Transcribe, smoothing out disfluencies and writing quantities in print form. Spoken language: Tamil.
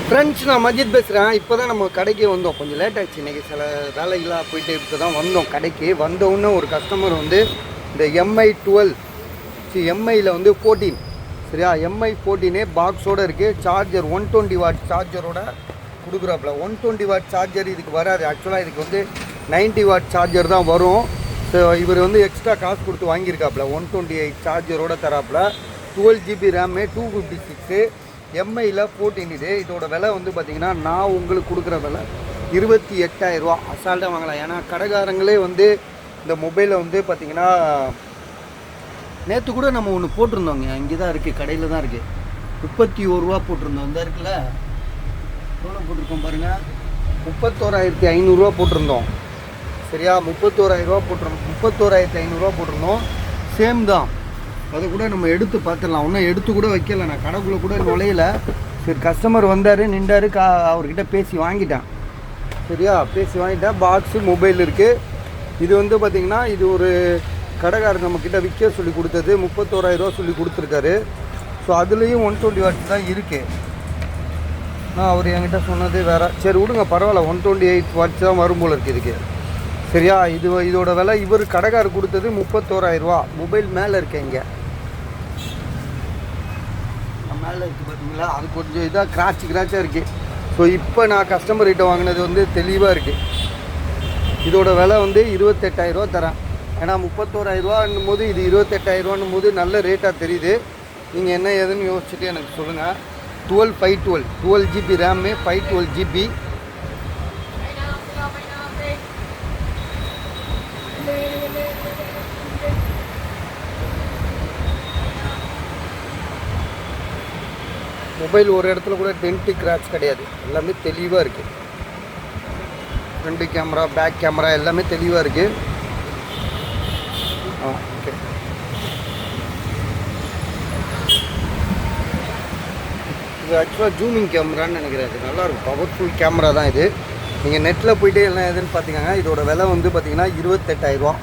ஃப்ரெண்ட்ஸ், நான் மஜித் பேசுகிறேன். இப்போ தான் நம்ம கடைக்கு வந்தோம். கொஞ்சம் லேட் ஆகிடுச்சு. இன்றைக்கி சில வேலைகளாக போயிட்டு இப்போ தான் வந்தோம் கடைக்கு. வந்தவுடனே ஒரு கஸ்டமர் வந்து இந்த எம்ஐயில் வந்து 14 சரியா, எம்ஐ 14 பாக்ஸோடு இருக்குது. சார்ஜர் 120 வாட் சார்ஜரோட கொடுக்குறாப்புல. 120 வாட் சார்ஜர் இதுக்கு வராது. ஆக்சுவலாக இதுக்கு வந்து 90 வாட் சார்ஜர் தான் வரும். ஸோ இவர் வந்து எக்ஸ்ட்ரா காசு கொடுத்து வாங்கியிருக்காப்புல. 128 சார்ஜரோட தராப்புல. 12 GB ரேமு, 256 எம்ஐயில் 14 இது. இதோட விலை வந்து பார்த்திங்கன்னா நான் உங்களுக்கு கொடுக்குற விலை 28,000 ரூபா. அசால்ட்டாக வாங்கலாம். ஏன்னா கடைக்காரங்களே வந்து இந்த மொபைலை வந்து பார்த்திங்கன்னா நேற்று கூட நம்ம ஒன்று போட்டிருந்தோங்க. இங்கே தான் இருக்குது, கடையில் தான் இருக்குது. 31 ரூபா போட்டிருந்தோம். இந்த இருக்குல்ல, எவ்வளோ போட்டிருக்கோம் பாருங்கள், 31,500 போட்டிருந்தோம். சரியா, 31,000 ரூபா போட்டிருந்தோம். 31,500 போட்டிருந்தோம். சேம் தான். அதை கூட நம்ம எடுத்து பார்த்துடலாம். ஒன்றும் எடுத்து கூட வைக்கல. நான் கடைக்குள்ளே கூட நுழையில. சரி, கஸ்டமர் வந்தார், நின்றார். அவர்கிட்ட பேசி வாங்கிட்டேன். சரியா, பேசி வாங்கிட்டேன். பாக்ஸு மொபைல் இருக்குது. இது வந்து பார்த்திங்கன்னா இது ஒரு கடைக்காரர் நம்மக்கிட்ட விற்க சொல்லி கொடுத்தது. 31,000 ரூபா சொல்லி கொடுத்துருக்காரு. ஸோ அதுலேயும் 120 வாட்ஸ் தான் இருக்குது. நான் அவர் என்கிட்ட சொன்னது வேறு. சரி விடுங்க, பரவாயில்ல. 128 வாட்ஸ் தான் வரும் போல் இருக்குது இதுக்கு. சரியா, இதோட விலை இவர் கடைக்காரர் கொடுத்தது 31,000 ரூபா. மொபைல் மேலே இருக்கேன், இங்கே மேலே இருக்குது பார்த்தீங்களா. அது கொஞ்சம் இதாக கிராச்சாக இருக்குது. ஸோ இப்போ நான் கஸ்டமர்கிட்ட வாங்கினது வந்து தெளிவாக இருக்குது. இதோட விலை வந்து 28,000 ரூபா தரேன். ஏன்னா 31,000 ரூபான்னும் போது இது 28,000 ரூபான்னும் போது நல்ல ரேட்டாக தெரியுது. நீங்கள் என்ன ஏதுன்னு யோசிச்சுட்டு எனக்கு சொல்லுங்கள். 12 GB ரேமு, 512 GB. மொபைல் ஒரு இடத்துல கூட டென்ட்டு கிராச் கிடையாது. எல்லாமே தெளிவாக இருக்குது. ஃப்ரண்ட் கேமரா, பேக் கேமரா எல்லாமே தெளிவாக இருக்குது. ஓகே. இது ஆக்சுவலாக ஜூமிங் கேமரான்னு நினைக்கிறேன். இது நல்லாயிருக்கும். பவர்ஃபுல் கேமரா தான் இது. நீங்கள் நெட்டில் போய்ட்டு எல்லாம் எதுன்னு பார்த்தீங்கன்னா இதோட விலை வந்து பார்த்திங்கன்னா 28,000 ரூபா.